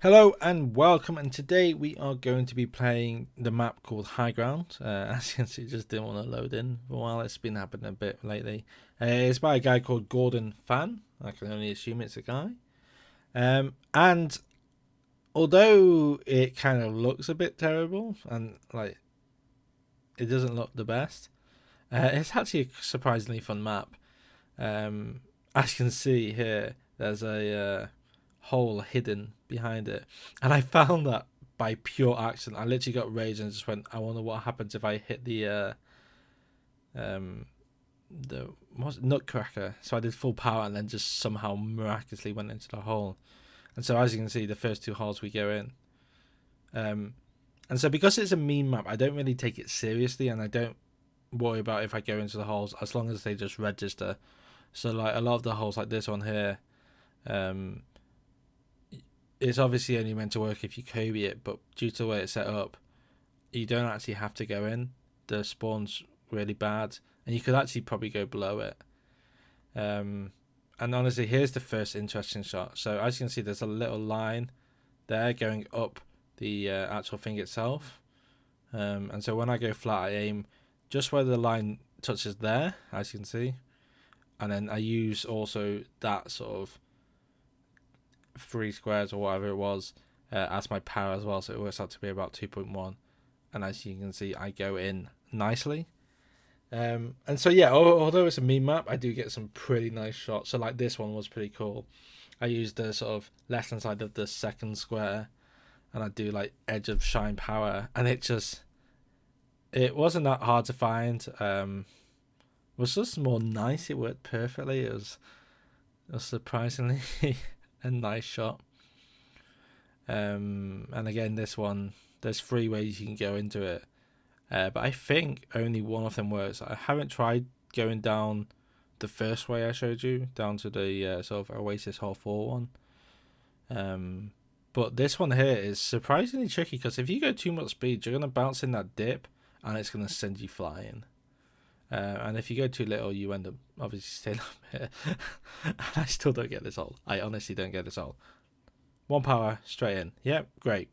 Hello and welcome, and today we are going to be playing the map called High Ground. As you can see, it just didn't want to load in for a while. It's been happening a bit lately. It's by a guy called Gordon Fan. I can only assume it's a guy. And although it kind of looks a bit terrible and like it doesn't look the best, it's actually a surprisingly fun map. As you can see here, there's a hole hidden behind it, and I found that by pure accident. I literally got rage and just went, I wonder what happens if I hit um the what's it, nutcracker. So I did full power and then just somehow miraculously went into the hole. And so as you can see, the first two holes we go in. And so because it's a meme map, I don't really take it seriously, and I don't worry about if I go into the holes as long as they just register. So like a lot of the holes like this one here, it's obviously only meant to work if you Kobe it, but due to the way it's set up, you don't actually have to go in. The spawn's really bad, and you could actually probably go below it. And honestly, here's the first interesting shot. So as you can see, there's a little line there going up the actual thing itself. And so when I go flat, I aim just where the line touches there, as you can see. And then I use also that sort of 3 squares or whatever it was as my power as well. So it works out to be about 2.1. And as you can see, I go in nicely. And so yeah, although it's a meme map, I do get some pretty nice shots. So like this one was pretty cool. I used the sort of left hand side of the second square, and I do like edge of shine power, and it wasn't that hard to find. It was just more nice. It worked perfectly. It was surprisingly a nice shot. And again, this one, there's 3 ways you can go into it. But I think only one of them works. I haven't tried going down the first way I showed you, down to the sort of Oasis Hall 4 one. But this one here is surprisingly tricky, because if you go too much speed, you're going to bounce in that dip, and it's going to send you flying. And if you go too little, you end up obviously staying up here. And I still don't get this hole. I honestly don't get this hole. One power, straight in. Yep, great.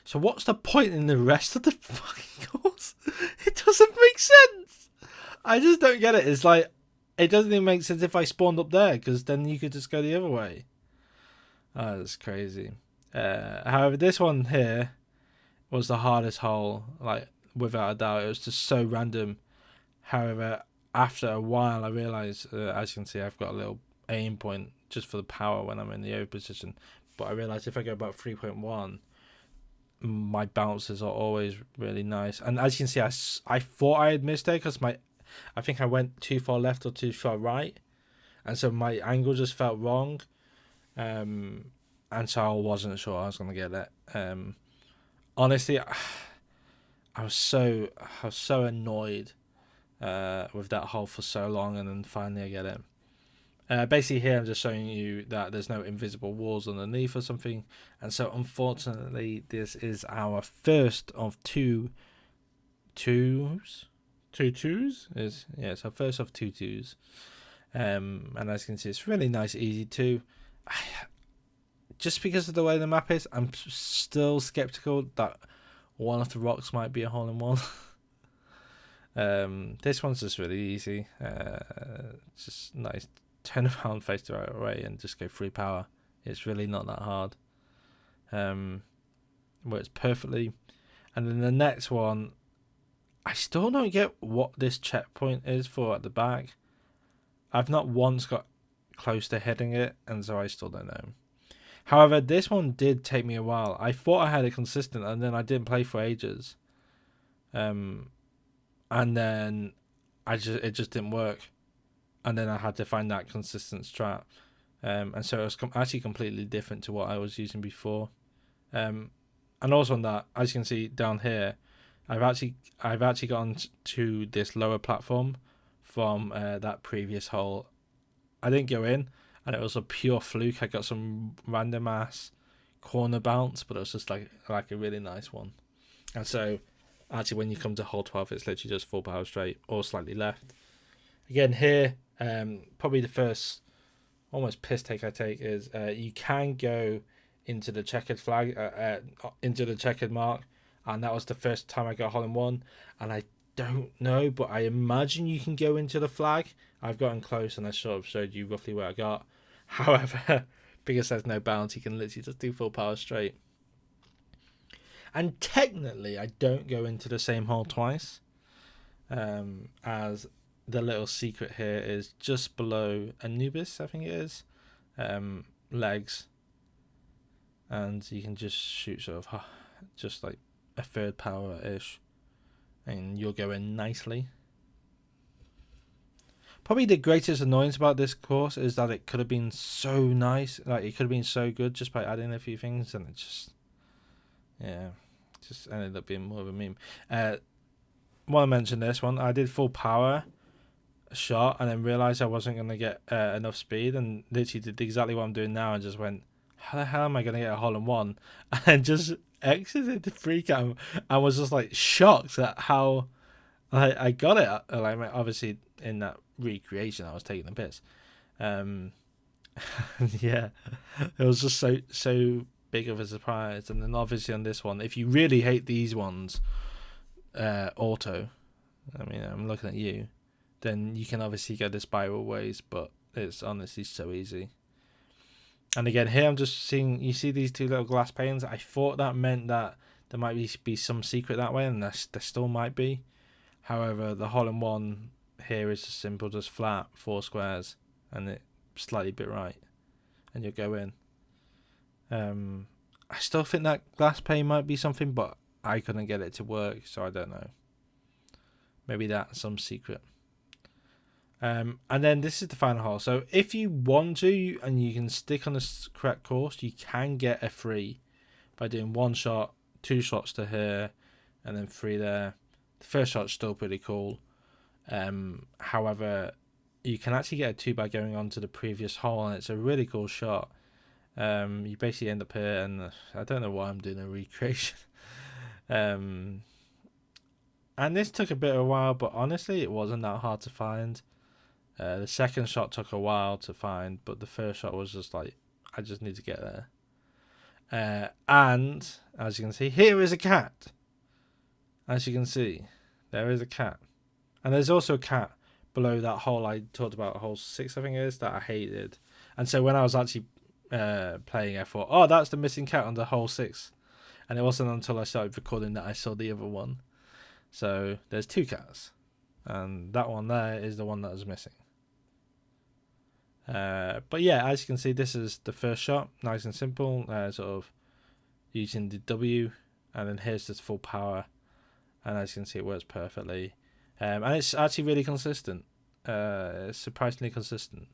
So what's the point in the rest of the fucking course? It doesn't make sense. I just don't get it. It's like, it doesn't even make sense if I spawned up there, because then you could just go the other way. Oh, that's crazy. However, this one here was the hardest hole, like, without a doubt. It was just so random. However, after a while, I realised, as you can see, I've got a little aim point just for the power when I'm in the O position. But I realised if I go about 3.1, my bounces are always really nice. And as you can see, I thought I had missed it, because I think I went too far left or too far right, and so my angle just felt wrong. And so I wasn't sure I was gonna get it. Honestly, I was so annoyed with that hole for so long, and then finally I get it. Basically here I'm just showing you that there's no invisible walls underneath or something, and so unfortunately this is our first of two twos. It's our first of two twos. And as you can see, it's really nice, easy too. Just because of the way the map is, I'm still skeptical that one of the rocks might be a hole in one. This one's just really easy. Just nice. Turn around, face the right way, and just go free power. It's really not that hard. Works perfectly. And then the next one, I still don't get what this checkpoint is for at the back. I've not once got close to hitting it, and so I still don't know. However, this one did take me a while. I thought I had it consistent, and then I didn't play for ages. And then it just didn't work. And then I had to find that consistent strat. And so it was actually completely different to what I was using before. And also on that, as you can see down here, I've actually gotten to this lower platform from that previous hole. I didn't go in, and it was a pure fluke. I got some random ass corner bounce, but it was just like a really nice one. And so actually when you come to hole 12, it's literally just full power straight or slightly left. Again here, probably the first almost piss take I take is you can go into the checkered flag, into the checkered mark, and that was the first time I got a hole in one. And I don't know, but I imagine you can go into the flag. I've gotten close and I sort of showed you roughly where I got. However, because there's no bounce, you can literally just do full power straight. And technically, I don't go into the same hole twice, as the little secret here is just below Anubis, I think it is, legs, and you can just shoot sort of just like a third power ish, and you'll go in nicely. Probably the greatest annoyance about this course is that it could have been so nice, like it could have been so good just by adding a few things, and it just, yeah, just ended up being more of a meme. Want to mention this one? I did full power shot and then realized I wasn't going to get enough speed, and literally did exactly what I'm doing now and just went, how the hell am I going to get a hole in one? And just exited the free cam. I was just like shocked at how I got it. Like, obviously in that recreation I was taking the piss. Yeah, it was just so big of a surprise. And then obviously on this one, if you really hate these ones, auto, I mean, I'm looking at you, then you can obviously go the spiral ways, but it's honestly so easy. And again, here I'm just seeing, you see these two little glass panes? I thought that meant that there might be some secret that way, and there still might be. However, the hole in one here is just simple, just flat, 4 squares, and it slightly bit right, and you'll go in. I still think that glass pane might be something, but I couldn't get it to work, so I don't know. Maybe that's some secret. And then this is the final hole. So if you want to, and you can stick on the correct course, you can get a free by doing 1 shot, 2 shots to here, and then 3 there. The first shot's still pretty cool. However, you can actually get a 2 by going on to the previous hole, and it's a really cool shot. You basically end up here, and I don't know why I'm doing a recreation. And this took a bit of a while, but honestly, it wasn't that hard to find. The second shot took a while to find, but the first shot was just like, I just need to get there. And as you can see, here is a cat. As you can see, there is a cat. And there's also a cat below that hole I talked about, hole 6 I think it is, that I hated. And so when I was actually playing, I thought, oh, that's the missing cat under hole 6. And it wasn't until I started recording that I saw the other one. So there's 2 cats. And that one there is the one that was missing. But yeah, as you can see, this is the first shot, nice and simple, sort of using the W, and then here's this full power, and as you can see, it works perfectly, and it's actually really consistent. It's surprisingly consistent.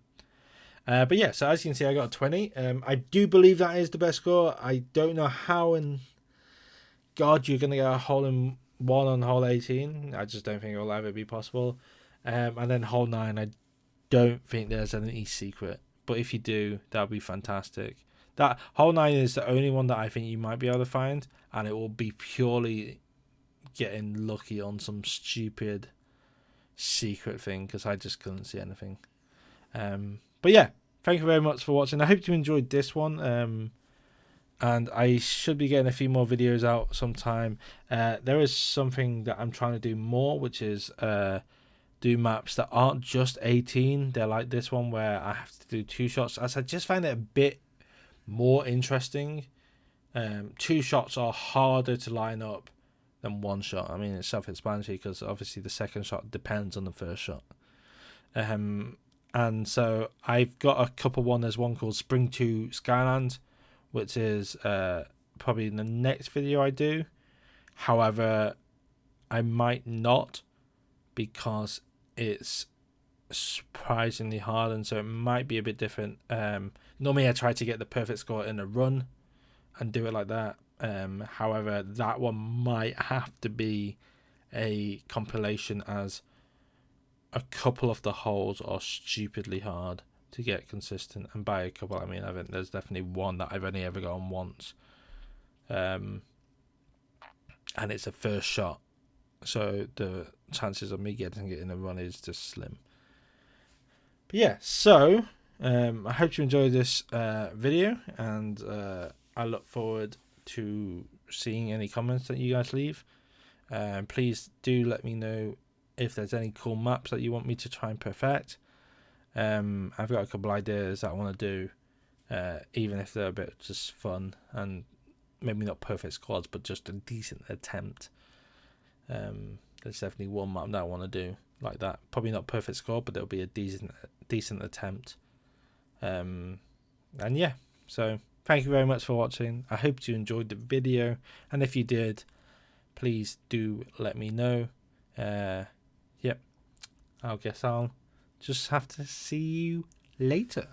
But yeah, so as you can see, I got a 20. I do believe that is the best score. I don't know how in God you're gonna get a hole in one on hole 18. I just don't think it will ever be possible. And then hole 9, I don't think there's any secret, but if you do, that'll be fantastic. That hole 9 is the only one that I think you might be able to find, and it will be purely getting lucky on some stupid secret thing, because I just couldn't see anything. But yeah, thank you very much for watching. I hope you enjoyed this one, and I should be getting a few more videos out sometime. There is something that I'm trying to do more, which is do maps that aren't just 18. They're like this one where I have to do 2 shots, as I just find it a bit more interesting. 2 shots are harder to line up than 1 shot. I mean, it's self-explanatory, because obviously the second shot depends on the first shot. And so I've got a couple one. There's one called Spring 2 Skyland, which is probably in the next video I do. However, I might not, because it's surprisingly hard, and so it might be a bit different. Normally I try to get the perfect score in a run and do it like that. However, that one might have to be a compilation, as a couple of the holes are stupidly hard to get consistent, and by a couple I mean, I think there's definitely one that I've only ever gone once, and it's a first shot, so the chances of me getting it in a run is just slim. But yeah, so I hope you enjoyed this video, and I look forward to seeing any comments that you guys leave. Please do let me know if there's any cool maps that you want me to try and perfect. I've got a couple ideas that I want to do, even if they're a bit just fun and maybe not perfect squads, but just a decent attempt. There's definitely one map that I want to do like that. Probably not perfect squad, but it'll be a decent attempt. And yeah, so thank you very much for watching. I hope you enjoyed the video, and if you did, please do let me know. Yep, I guess I'll just have to see you later.